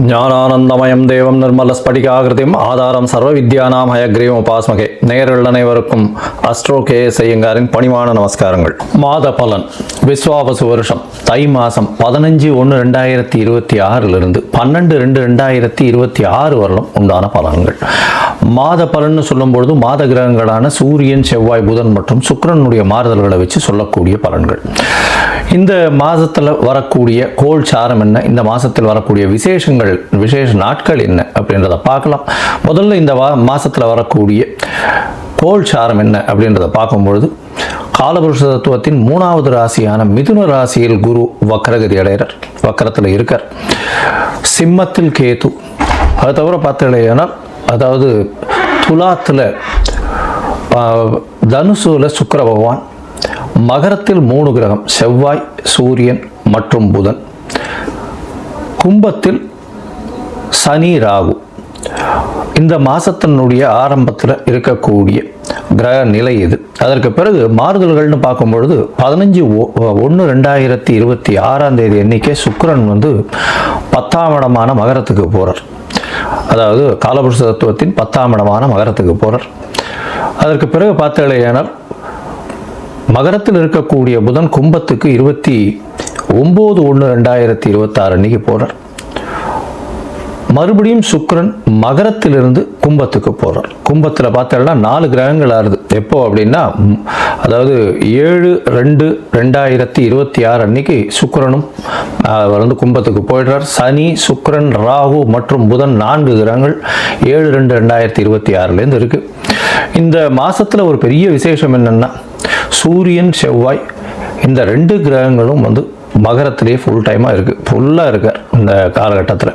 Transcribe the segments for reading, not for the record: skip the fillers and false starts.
ஞானானந்தமயம் தேவம் நிர்மலஸ்படிகாகிருதிம் ஆதாரம் சர்வ வித்யானாம் ஹயக்ரீவம் உபாஸ்மகே. நேயர்கள் அனைவருக்கும் அஸ்ட்ரோ கே.எஸ். ஐயங்காரின் பணிவான நமஸ்காரங்கள். மாத பலன் விஸ்வாவசு வருஷம் தை மாதம் 15/1/2026 12/2/2026 வரலும் உண்டான பலன்கள். மாத பலன்னு சொல்லும்பொழுது மாத கிரகங்களான சூரியன், செவ்வாய், புதன் மற்றும் சுக்கிரனுடைய மாறுதல்களை வச்சு சொல்லக்கூடிய பலன்கள். இந்த மாதத்தில் வரக்கூடிய கோள் சாரம் என்ன, இந்த மாதத்தில் வரக்கூடிய விசேஷ நாட்கள் என்ன அப்படின்றத பார்க்கலாம். முதல்ல இந்த மாதத்தில் வரக்கூடிய கோள் சாரம் என்ன அப்படின்றத பார்க்கும்பொழுது காலபுருஷ தத்துவத்தின் 3வது ராசியான மிதுன ராசியில் குரு வக்கரகதி அடைகிறார், வக்கரத்தில் இருக்கார். சிம்மத்தில் கேது, அது தவிர பார்த்தீங்கன்னா அதாவது துலாத்தில் தனுசுல சுக்கிர பகவான், மகரத்தில் 3 கிரகம் செவ்வாய், சூரியன் மற்றும் புதன், கும்பத்தில் சனி, ராகு. இந்த மாசத்தினுடைய ஆரம்பத்தில் இருக்கக்கூடிய கிரக நிலை இது. அதற்கு பிறகு மாறுதல்கள்னு பார்க்கும்பொழுது 15/1/2026 அன்னைக்கே சுக்கிரன் 10ஆம் இடமான மகரத்துக்கு போகிறார். அதாவது காலபுருஷ தத்துவத்தின் 10ஆம் இடமான மகரத்துக்கு போகிறார். அதற்கு பிறகு பார்த்தீங்கன்னா மகரத்தில் இருக்கக்கூடிய புதன் கும்பத்துக்கு 29/1/2026 அன்னைக்கு போகிறார். மறுபடியும் சுக்கிரன் மகரத்திலிருந்து கும்பத்துக்கு போகிறார். கும்பத்தில் பார்த்தோம்னா 4 கிரகங்கள் ஆறுது. எப்போ அப்படின்னா அதாவது 7/2/2026 அன்னைக்கு சுக்கிரனும் கும்பத்துக்கு போயிடுறார். சனி, சுக்கிரன், ராகு மற்றும் புதன் 4 கிரகங்கள் 7/2/2026 இருக்கு. இந்த மாசத்துல ஒரு பெரிய விசேஷம் என்னன்னா சூரியன், செவ்வாய் இந்த 2 கிரகங்களும் மகரத்திலேயே ஃபுல்லாக இருக்கார் இந்த காலகட்டத்தில்.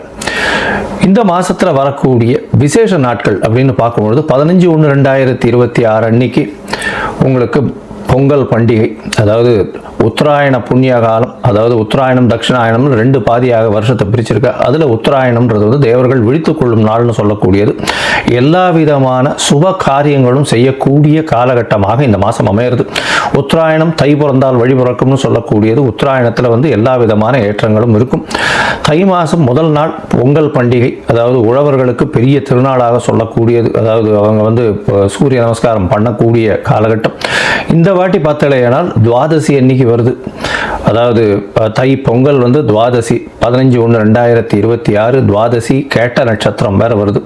இந்த மாசத்துல வரக்கூடிய விசேஷ நாட்கள் அப்படின்னு பார்க்கும்பொழுது 15/1/2026 அன்னைக்கு உங்களுக்கு பொங்கல் பண்டிகை, அதாவது உத்தராயண புண்ணிய காலம், அதாவது உத்தராயணம் தட்சிணாயணம் 2 பாதியாக வருஷத்தை பிரிச்சிருக்க. அதில் உத்தராயணம்ன்றது தேவர்கள் விழித்து கொள்ளும் நாள்னு சொல்லக்கூடியது. எல்லா விதமான சுப காரியங்களும் செய்யக்கூடிய காலகட்டமாக இந்த மாதம் அமையிறது. உத்தராயணம் தை பிறந்தால் வழி பிறக்கும்னு சொல்லக்கூடியது. உத்தராயணத்தில் எல்லா விதமான ஏற்றங்களும் இருக்கும். தை மாதம் முதல் நாள் பொங்கல் பண்டிகை, அதாவது உழவர்களுக்கு பெரிய திருநாளாக சொல்லக்கூடியது. அதாவது அவங்க சூரிய நமஸ்காரம் பண்ணக்கூடிய காலகட்டம். இந்த வாட்டி பார்த்தலையானால் துவாதசி அன்னைக்கு வருது. அதாவது தை பொங்கல் துவாதசி 15/1/2026 துவாதசி கேட்ட நட்சத்திரம் வேற வருது.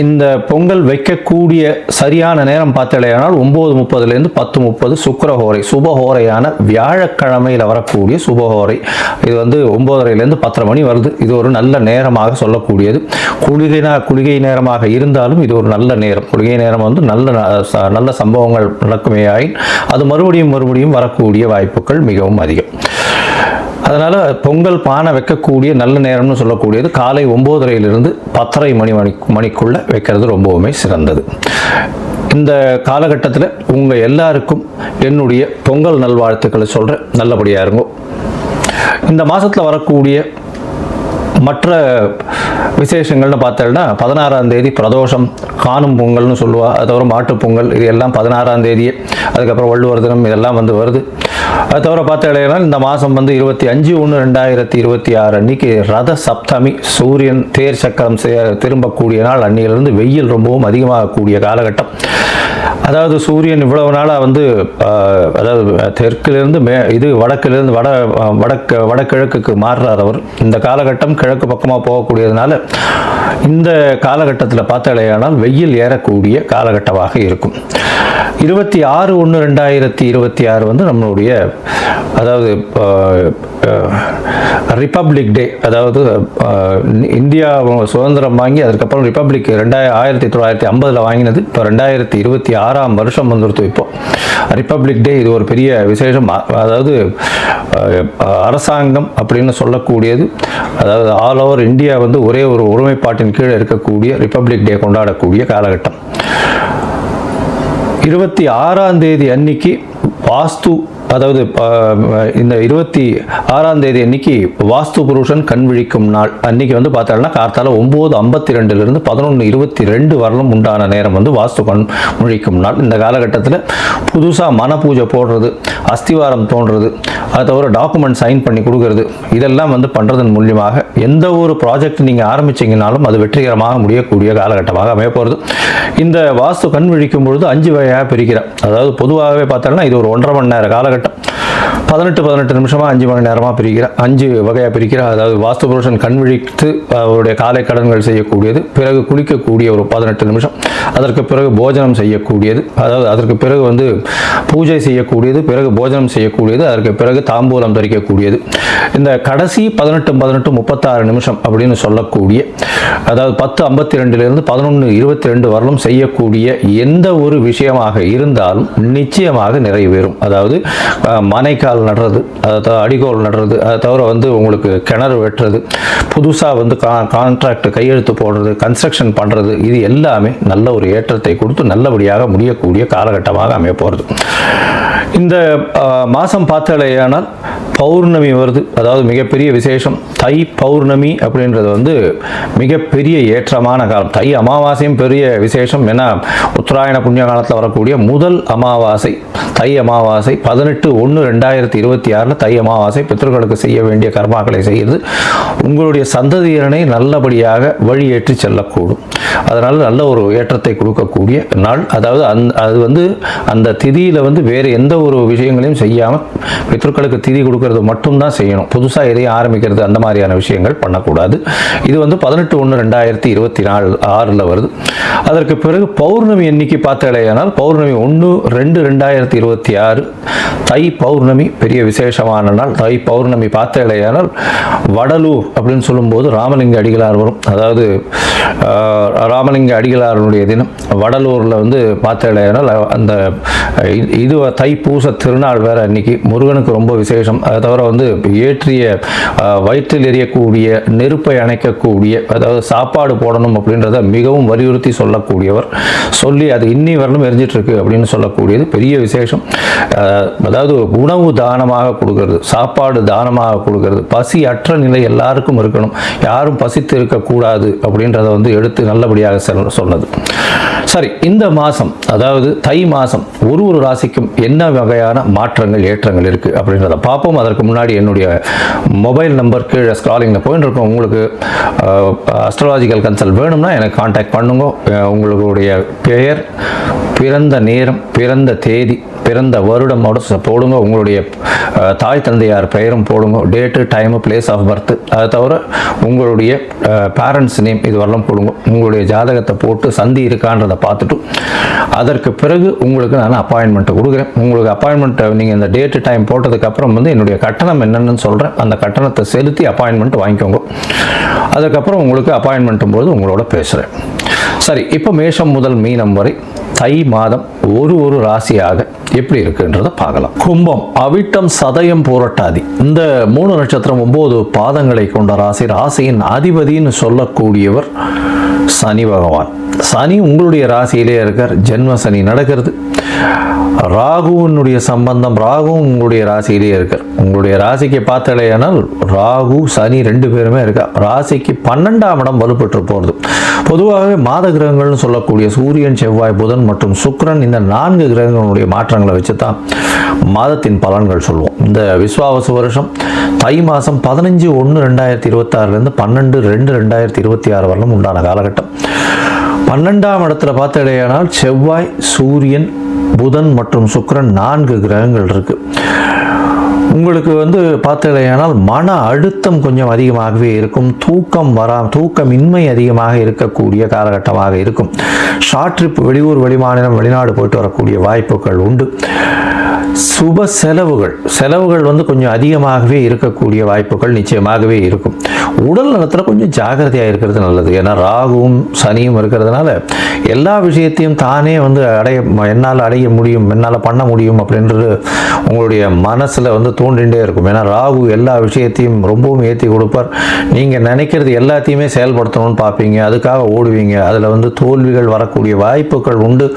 இந்த பொங்கல் வைக்கக்கூடிய சரியான நேரம் பார்த்தலையானால் 9:30 10:30 சுக்கிரஹோரை, சுபஹோரையான வியாழக்கிழமையில் வரக்கூடிய சுபஹோரை. இது 9:30 10:30 மணி வருது. இது ஒரு நல்ல நேரமாக சொல்லக்கூடியது. குளிகை நேரமாக இருந்தாலும் இது ஒரு நல்ல நேரம். குளிகை நேரம் நல்ல சம்பவங்கள் நடக்குமே ஆயின் அது மறுபடியும் வரக்கூடிய வாய்ப்புகள் மிகவும் அதிகம். அதனால் பொங்கல் பானை வைக்கக்கூடிய நல்ல நேரம்னு சொல்லக்கூடியது காலை 9:30 10:30 மணிக்குள்ளே வைக்கிறது ரொம்பவுமே சிறந்தது. இந்த காலகட்டத்தில் உங்கள் எல்லாருக்கும் என்னுடைய பொங்கல் நல்வாழ்த்துக்களை சொல்கிறேன். நல்லபடியாக இருங்கோ. இந்த மாதத்தில் வரக்கூடிய மற்ற விசேஷங்கள்னு பார்த்தோம்னா 16ஆம் தேதி பிரதோஷம், காணும் பொங்கல்னு சொல்லுவா. அது தவிர மாட்டுப் பொங்கல், இது எல்லாம் 16ஆம் தேதியே. அதுக்கப்புறம் வள்ளுவர் தினம், இதெல்லாம் வருது. அது தவிர பார்த்தீங்கன்னா இந்த மாதம் 25/1/2026 அன்னைக்கு ரத சப்தமி, சூரியன் தேர் சக்கரம் திரும்பக்கூடிய நாள். அன்னிலிருந்து வெயில் ரொம்பவும் அதிகமாகக்கூடிய காலகட்டம். அதாவது சூரியன் இவ்வளவு நாளாக அதாவது தெற்கிலிருந்து வடக்கிலிருந்து வடகிழக்குக்கு மாறுறார் அவர். இந்த காலகட்டம் கிழக்கு பக்கமாக போகக்கூடியதுனால இந்த காலகட்டத்தில் பார்த்தாலேயானால் வெயில் ஏறக்கூடிய காலகட்டமாக இருக்கும். 26/1/2026 நம்மளுடைய அதாவது ரிப்பப்ளிக் டே, அதாவது இந்தியா சுதந்திரம் வாங்கி அதுக்கப்புறம் ரிப்பப்ளிக் 1950 வாங்கினது. இப்போ 2026ஆம் வருஷம் இப்போ ரிப்பப்ளிக் டே. இது ஒரு பெரிய விசேஷம். அதாவது அரசாங்கம் அப்படின்னு சொல்லக்கூடியது, அதாவது ஆல் ஓவர் இந்தியா ஒரே ஒரு ஒருமைப்பாட்டின் கீழே இருக்கக்கூடிய ரிப்பப்ளிக் டே கொண்டாடக்கூடிய காலகட்டம். 26ஆம் தேதி அன்னைக்கு வாஸ்து அதாவது இந்த 26ஆம் தேதி அன்னைக்கு வாஸ்து புருஷன் கண் விழிக்கும் நாள் அன்னைக்கு வந்து பார்த்தோம்னா கார்த்தால 9:52 11:22 வரலும் உண்டான நேரம் வந்து வாஸ்து கண் விழிக்கும் நாள். இந்த காலகட்டத்தில் புதுசாக மன பூஜை போடுறது, அஸ்திவாரம் தோன்றது, அதை தவிர டாக்குமெண்ட் சைன் பண்ணி கொடுக்கறது, இதெல்லாம் வந்து பண்ணுறதன் மூலியமாக எந்த ஒரு ப்ராஜெக்ட் நீங்கள் ஆரம்பிச்சிங்கனாலும் அது வெற்றிகரமாக முடியக்கூடிய காலகட்டமாக அமைய போகிறது. இந்த வாஸ்து கண் விழிக்கும் பொழுது 5 வகையாக பிரிக்கிறேன். அதாவது பொதுவாகவே பார்த்தோம்னா இது ஒரு 1.5 மணி நேர காலகட்டம், 18 நிமிஷமாக 5 மணி நேரமாக பிரிக்கிறேன், 5 வகையாக பிரிக்கிறேன். அதாவது வாஸ்து புருஷன் கண் விழித்து அவருடைய காலை கடன்கள் செய்யக்கூடியது, பிறகு குளிக்கக்கூடிய ஒரு 18 நிமிஷம், அதற்கு பிறகு போஜனம் செய்யக்கூடியது, அதாவது அதற்கு பிறகு வந்து பூஜை செய்யக்கூடியது, பிறகு போஜனம் செய்யக்கூடியது, அதற்கு பிறகு தாம்பூலம் தரிக்கக்கூடியது. இந்த கடைசி 18 36 நிமிஷம் அப்படின்னு சொல்லக்கூடிய, அதாவது 10:52 11:22 வரலும் செய்யக்கூடிய எந்த ஒரு விஷயமாக இருந்தாலும் நிச்சயமாக நிறைவேறும். அதாவது மனைக்கால் நடுறது, அதை அடிகோல் நடுறது, அதை தவிர வந்து உங்களுக்கு கிணறு வெட்டுறது, புதுசாக வந்து கான்ட்ராக்ட் கையெழுத்து போடுறது, கன்ஸ்ட்ரக்ஷன் பண்ணுறது, இது எல்லாமே நல்ல ஒரு ஏற்றத்தை கொடுத்து நல்லபடியாக முடியக்கூடிய காலகட்டமாக அமைய போகிறது. இந்த மாதம் பார்த்தாலேயானால் பௌர்ணமி வருது, அதாவது மிகப்பெரிய விசேஷம். தை பௌர்ணமி அப்படின்றது வந்து மிகப்பெரிய ஏற்றமான காலம். தை அமாவாசையும் பெரிய விசேஷம். ஏன்னா உத்தராயண புண்ணிய காலத்தில் வரக்கூடிய முதல் அமாவாசை தை அமாவாசை 18/1/2026 தை அமாவாசை. பித்ருக்களுக்கு செய்ய வேண்டிய கர்மாக்களை செய்து உங்களுடைய சந்ததியினரை நல்லபடியாக வழியேற்றி செல்லக்கூடும். அதனால் நல்ல ஒரு ஏற்றத்தை கொடுக்கக்கூடிய நாள். அதாவது அது வந்து அந்த திதியில் வந்து வேறு எந்த ஒரு விஷயங்களையும் செய்யாமல் பித்ருக்களுக்கு திதி கொடுக்கறது மட்டும்தான் செய்யணும். புதுசாக எதையும் ஆரம்பிக்கிறது அந்த மாதிரியான விஷயங்கள் பண்ணக்கூடாது. இது வந்து 18/1/2026 வருது. அதற்கு பிறகு பௌர்ணமி எண்ணிக்கை பார்த்தாலேயானால் பௌர்ணமி 1/2/2026 தை பௌர்ணமி பெரிய விசேஷமான நாள். தை பௌர்ணமி பார்த்தாலேயானால் வடலூர் அப்படின்னு சொல்லும்போது ராமலிங்க அடிகளார் வரும். அதாவது ராமலிங்க அடிகளாருடைய தினம் வடலூரில் வந்து பார்த்தாலேயானால் அந்த இது தைப்பூச திருநாள் வேறு அன்னைக்கு முருகனுக்கு ரொம்ப விசேஷம். அதை தவிர வந்து ஏற்றிய வயிற்றில் எரியக்கூடிய நெருப்பை அணைக்கக்கூடிய, அதாவது சாப்பாடு போடணும் அப்படின்றத மிகவும் வலியுறுத்தி சொல்லக்கூடியவர். சொல்லி அது இன்னி வரலும் எரிஞ்சிட்டு இருக்கு அப்படின்னு சொல்லக்கூடியது பெரிய விசேஷம். அதாவது உணவு தானமாக கொடுக்கறது, சாப்பாடு தானமாக கொடுக்கறது, பசி அற்ற நிலை எல்லாருக்கும் இருக்கணும், யாரும் பசித்து இருக்கக்கூடாது அப்படின்றத வந்து எடுத்து நல்லபடியாக சொன்னது. சரி, இந்த மாதம் அதாவது தை மாதம் ஒரு ராசிக்கும் என்ன வகையான மாற்றங்கள் ஏற்றங்கள் இருக்குது அப்படின்றத பார்ப்போம். அதற்கு முன்னாடி என்னுடைய மொபைல் நம்பர் கீழே ஸ்க்ராலிங்கில் போயின்னு இருக்கோம். உங்களுக்கு அஸ்ட்ராலாஜிக்கல் கன்சல்ட் வேணும்னா எனக்கு கான்டாக்ட் பண்ணுங்க. உங்களுடைய பெயர், பிறந்த நேரம், பிறந்த தேதி, பிறந்த வருடமோட போடுங்க. உங்களுடைய தாய் தந்தையார் பெயரும் போடுங்க. Date, time, place of birth, அதை தவிர உங்களுடைய பேரண்ட்ஸ் நேம் இது வரலாம் போடுங்க. உங்களுடைய ஜாதகத்தை போட்டு சந்தி இருக்கான்றதை பார்த்துட்டு அதற்கு பிறகு உங்களுக்கு நான் அப்பாயின்மெண்ட்டை கொடுக்குறேன். உங்களுக்கு அப்பாயின்மெண்ட்டை நீங்கள் இந்த டேட்டு டைம் போட்டதுக்கப்புறம் வந்து என்னுடைய கட்டணம் என்னென்னு சொல்கிறேன். அந்த கட்டணத்தை செலுத்தி அப்பாயின்மெண்ட் வாங்கிக்கோங்க. அதுக்கப்புறம் உங்களுக்கு அப்பாயின்மெண்ட்டும் போது உங்களோட பேசுகிறேன். சரி, இப்போ மேஷம் முதல் மீனம் வரை தை மாதம் ஒரு ராசியாக எப்படி இருக்குன்றத பார்க்கலாம். கும்பம், அவிட்டம், சதயம், பூரட்டாதி இந்த 3 நட்சத்திரம் 9 பாதங்களை கொண்ட ராசி. ராசியின் அதிபதினு சொல்லக்கூடியவர் சனி பகவான். சனி உங்களுடைய ராசியிலே இருக்கார். ஜென்ம சனி நடக்கிறது. ராகுவினுடைய சம்பந்தம், ராகுவும் உங்களுடைய ராசியிலே இருக்கார். உங்களுடைய ராசிக்கு பார்த்தாலேயானால் ராகு சனி 2 பேருமே இருக்கா. ராசிக்கு 12ஆம் இடம் வலுப்பெற்று போகிறது. பொதுவாகவே மாத கிரகங்கள்னு சொல்லக்கூடிய சூரியன், செவ்வாய், புதன் மற்றும் சுக்கிரன் இந்த 4 கிரகங்களுடைய மாற்றங்களை வச்சு தான் மாதத்தின் பலன்கள் சொல்லுவோம். இந்த விஸ்வாவசு வருஷம் தை மாதம் 15/1/2026 12/2/2026 வரலும் உண்டான காலகட்டம். 12ஆம் இடத்துல பார்த்தாலேயானால் செவ்வாய், சூரியன், புதன் மற்றும் சுக்கிரன் 4 கிரகங்கள் இருக்கு. உங்களுக்கு வந்து பார்த்தாலேயானால் மன அழுத்தம் கொஞ்சம் அதிகமாகவே இருக்கும். தூக்கமின்மை அதிகமாக இருக்கக்கூடிய காலகட்டமாக இருக்கும். ஷார்ட் ட்ரிப், வெளியூர், வெளிமாநிலம், வெளிநாடு போயிட்டு வரக்கூடிய வாய்ப்புகள் உண்டு. சுப செலவுகள் வந்து கொஞ்சம் அதிகமாகவே இருக்கக்கூடிய வாய்ப்புகள் நிச்சயமாகவே இருக்கும். உடல் நலத்தில் கொஞ்சம் ஜாகிரதையாக இருக்கிறது நல்லது. ஏன்னா ராகுவும் சனியும் இருக்கிறதுனால எல்லா விஷயத்தையும் தானே வந்து என்னால் அடைய முடியும், என்னால் பண்ண முடியும் அப்படின்றது உங்களுடைய மனசில் வந்து தோன்றிகிட்டே இருக்கும். ஏன்னா ராகு எல்லா விஷயத்தையும் ரொம்பவும் ஏற்றி கொடுப்பார். நீங்கள் நினைக்கிறது எல்லாத்தையுமே செயல்படுத்தணும்னு பார்ப்பீங்க, அதுக்காக ஓடுவீங்க. அதில் வந்து தோல்விகள் வரக்கூடிய வாய்ப்புகள் உண்டு.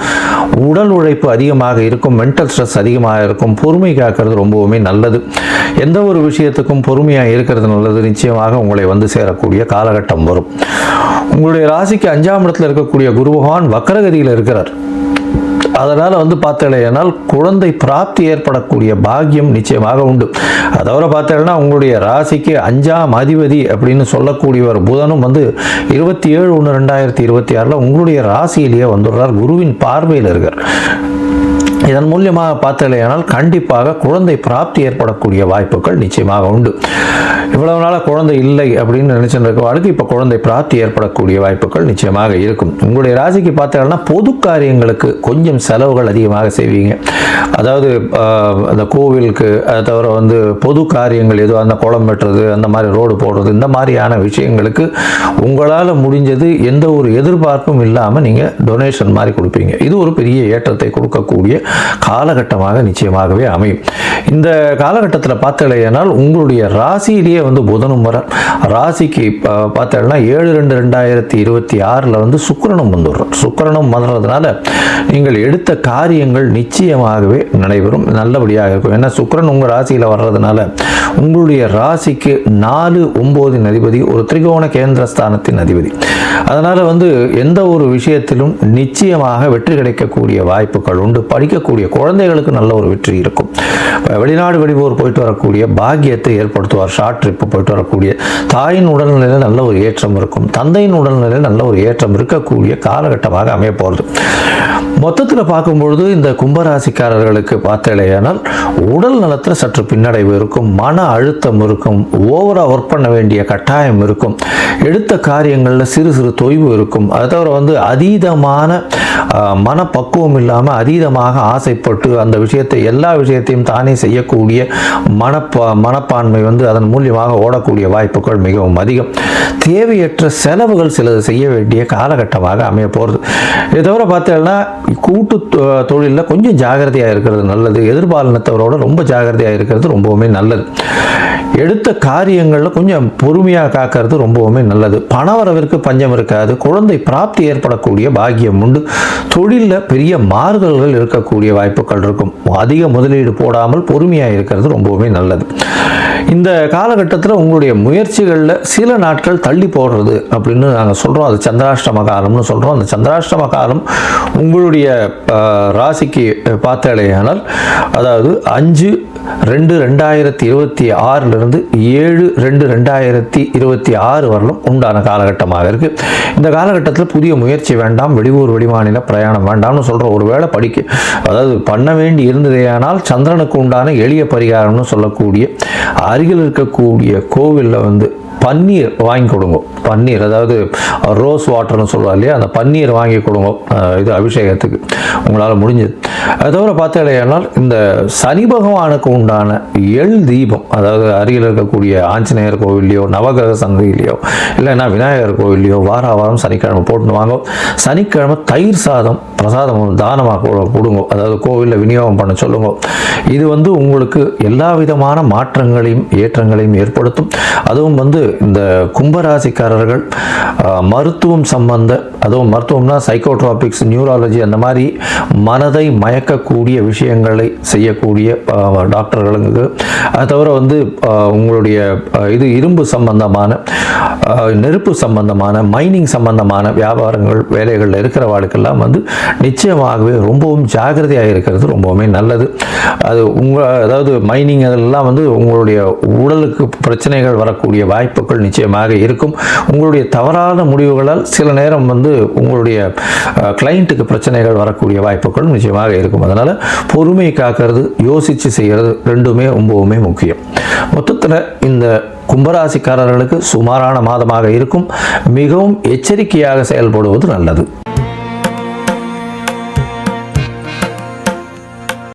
உடல் உழைப்பு அதிகமாக இருக்கும். மென்டல் ஸ்ட்ரெஸ் அதிகமாக நிச்சயமாக இருக்கும். பொறுமை காக்கிறது ரொம்பவுமே நல்லது. எந்த ஒரு விஷயத்துக்கும் பொறுமையாக இருக்கிறது நல்லது. நிச்சயமாக உங்களை வந்து சேரக்கூடிய காலகட்டம் வரும். உங்களுடைய ராசிக்கு 5ஆம் இடத்துல இருக்கக்கூடிய குரு பகவான் வக்கரகதியில் இருக்கிறார். அதனால் வந்து பார்த்தேனால் குழந்தை பிராப்தி ஏற்படக்கூடிய பாக்கியம் நிச்சயமாக உண்டு. அதோட பார்த்தேன்னா உங்களுடைய ராசிக்கு 5ஆம் அதிபதி அப்படின்னு சொல்லக்கூடியவர் புதனும் வந்து 27/1/2026 உங்களுடைய ராசியிலேயே வந்துடுறார். குருவின் பார்வையில் இருக்கார். இதன் மூலியமாக பார்த்தலையானால் கண்டிப்பாக குழந்தை பிராப்தி ஏற்படக்கூடிய வாய்ப்புகள் நிச்சயமாக உண்டு. இவ்வளவு நாளாக குழந்தை இல்லை அப்படின்னு நினைச்சிருக்கவாளுக்கு இப்போ குழந்தை பிராப்தி ஏற்படக்கூடிய வாய்ப்புகள் நிச்சயமாக இருக்கும். உங்களுடைய ராசிக்கு பார்த்தீங்கன்னா பொது காரியங்களுக்கு கொஞ்சம் செலவுகள் அதிகமாக செய்வீங்க. அதாவது அந்த கோவிலுக்கு, அதை தவிர வந்து பொது காரியங்கள் எதுவும் அந்த குளம் வெட்டுறது, அந்த மாதிரி ரோடு போடுறது, இந்த மாதிரியான விஷயங்களுக்கு உங்களால் முடிஞ்சது எந்த ஒரு எதிர்பார்ப்பும் இல்லாமல் நீங்கள் டொனேஷன் மாதிரி கொடுப்பீங்க. இது ஒரு பெரிய ஏற்றத்தை கொடுக்கக்கூடிய காலகட்டமாக நிச்சயமாகவே அமையும். இந்த காலகட்டத்தில் பார்த்தலையானால் உங்களுடைய ராசியிலேயே வந்து புதனும் வர ராசிக்கு பார்த்தீங்கன்னா 7/2/2026 வந்து சுக்கிரனும் வந்துடுறோம். சுக்கிரனும் வந்துடுறதுனால நீங்கள் எடுத்த காரியங்கள் நிச்சயமாகவே நடைபெறும், நல்லபடியாக இருக்கும். ஏன்னா சுக்கிரன் உங்கள் ராசியில் வர்றதுனால உங்களுடைய ராசிக்கு 4/9 அதிபதி, ஒரு திரிகோண கேந்திரஸ்தானத்தின் அதிபதி. அதனால் வந்து எந்த ஒரு விஷயத்திலும் நிச்சயமாக வெற்றி கிடைக்கக்கூடிய வாய்ப்புகள் உண்டு. படிக்கக்கூடிய குழந்தைகளுக்கு நல்ல ஒரு வெற்றி இருக்கும். வெளிநாடு வெளியூர் போயிட்டு வரக்கூடிய பாக்கியத்தை ஏற்படுத்துவார். ஷார்ட் ட்ரிப்பு போயிட்டு வரக்கூடிய தாயின் உடல்நிலையில் நல்ல ஒரு ஏற்றம் இருக்கும். தந்தையின் உடல்நிலையில் நல்ல ஒரு ஏற்றம் இருக்கக்கூடிய காலகட்டமாக அமைய போகிறது. மொத்தத்தில் பார்க்கும்பொழுது இந்த கும்பராசிக்காரர்களுக்கு பார்த்தலையானால் உடல் நலத்தில் சற்று பின்னடைவு இருக்கும், மன அழுத்தம் இருக்கும், ஓவராக ஒர்க் பண்ண வேண்டிய கட்டாயம் இருக்கும், எடுத்த காரியங்களில் சிறு சிறு தொய்வு இருக்கும். அதை தவிர வந்து அதீதமான மனப்பக்குவம் இல்லாமல் அதீதமாக ஆசைப்பட்டு அந்த விஷயத்தை எல்லா விஷயத்தையும் தானே செய்யக்கூடிய மனப்பான்மை வந்து அதன் மூலியமாக ஓடக்கூடிய வாய்ப்புகள் மிகவும் அதிகம். தேவையற்ற செலவுகள் சிலது செய்ய வேண்டிய காலகட்டமாக அமைய போகிறது. இதை தவிர பார்த்தீங்கன்னா கூட்டு தொழிலில் கொஞ்சம் ஜாகிரதையாக இருக்கிறது நல்லது. எதிர்பாலினத்தவரோட ரொம்ப ஜாகிரதையாக இருக்கிறது ரொம்பவுமே நல்லது. எடுத்த காரியங்களில் கொஞ்சம் பொறுமையாக காக்கிறது ரொம்பவுமே நல்லது. பணவரவிற்கு பஞ்சம் இருக்காது. குழந்தை பிராப்தி ஏற்படக்கூடிய பாக்கியம் உண்டு. தொழிலில் பெரிய மாறுதல்கள் இருக்கக்கூடிய வாய்ப்புகள் இருக்கும். அதிக முதலீடு போடாமல் பொறுமையாக இருக்கிறது ரொம்பவுமே நல்லது. இந்த காலகட்டத்தில் உங்களுடைய முயற்சிகளில் சில நாட்கள் தள்ளி போடுறது அப்படின்னு நாங்கள் சொல்கிறோம். அது சந்திராஷ்டம காலம்னு சொல்கிறோம். அந்த சந்திராஷ்டம காலம் உங்களுடைய ராசிக்கு பார்த்தாலேயானால் அதாவது 5/2/2026 7/2/2026 வரலும் உண்டான காலகட்டமாக இருக்குது. இந்த காலகட்டத்தில் புதிய முயற்சி வேண்டாம், வெளியூர் வெளிமாநில பிரயாணம் வேண்டாம்னு சொல்கிற ஒரு வேளை அதாவது பண்ண வேண்டி இருந்ததேயானால் சந்திரனுக்கு உண்டான எளிய பரிகாரம்னு சொல்லக்கூடிய அருகில் இருக்கக்கூடிய கோவிலில் வந்து பன்னீர் வாங்கி கொடுங்க. பன்னீர் அதாவது ரோஸ் வாட்டர்னு சொல்லுவாங்க இல்லையா, அந்த பன்னீர் வாங்கி கொடுங்க இது அபிஷேகத்துக்கு உங்களால் முடிஞ்சது. அது தவிர பார்த்தீங்கன்னா இந்த சனி பகவானுக்கு உண்டான எள் தீபம், அதாவது அருகில் இருக்கக்கூடிய ஆஞ்சநேயர் கோவில்லையோ நவகிரக சந்தையிலையோ இல்லைன்னா விநாயகர் கோவில்லையோ வாரம் சனிக்கிழமை போட்டுன்னு வாங்க. சனிக்கிழமை தயிர் சாதம் பிரசாதம் தானமாக கொடுங்க, அதாவது கோவிலில் விநியோகம் பண்ண சொல்லுங்க. இது வந்து உங்களுக்கு எல்லா விதமான மாற்றங்களையும் ஏற்றங்களையும் ஏற்படுத்தும். அதுவும் வந்து இந்த கும்பராசிக்காரர்கள் மருத்துவம் சம்பந்த, அதுவும் மருத்துவம்னா சைக்கோட்ராபிக்ஸ், நியூராலஜி, அந்த மாதிரி மனதை மயக்கக்கூடிய விஷயங்களை செய்யக்கூடிய டாக்டர்களுக்கு, அது தவிர வந்து உங்களுடைய இது இரும்பு சம்பந்தமான, நெருப்பு சம்பந்தமான, மைனிங் சம்பந்தமான வியாபாரங்கள் வேலைகளில் இருக்கிறவாளுக்கெல்லாம் வந்து நிச்சயமாகவே ரொம்பவும் ஜாகிரதையாக இருக்கிறது ரொம்பவுமே நல்லது. அது அதாவது மைனிங் அதெல்லாம் வந்து உங்களுடைய உடலுக்கு பிரச்சனைகள் வரக்கூடிய வாய்ப்புகள் நிச்சயமாக இருக்கும். உங்களுடைய தவறான முடிவுகளால் சில நேரம் வந்து உங்களுடைய கிளைண்ட்டுக்கு பிரச்சனைகள் வரக்கூடிய வாய்ப்புகள் நிச்சயமாக இருக்கும். அதனால் பொறுமை காக்கிறது, யோசித்து செய்கிறது ரெண்டுமே ரொம்பவுமே முக்கியம். மொத்தத்தில் இந்த கும்பராசிக்காரர்களுக்கு சுமாரான மாதமாக இருக்கும். மிகவும் எச்சரிக்கையாக செயல்படுவது நல்லது.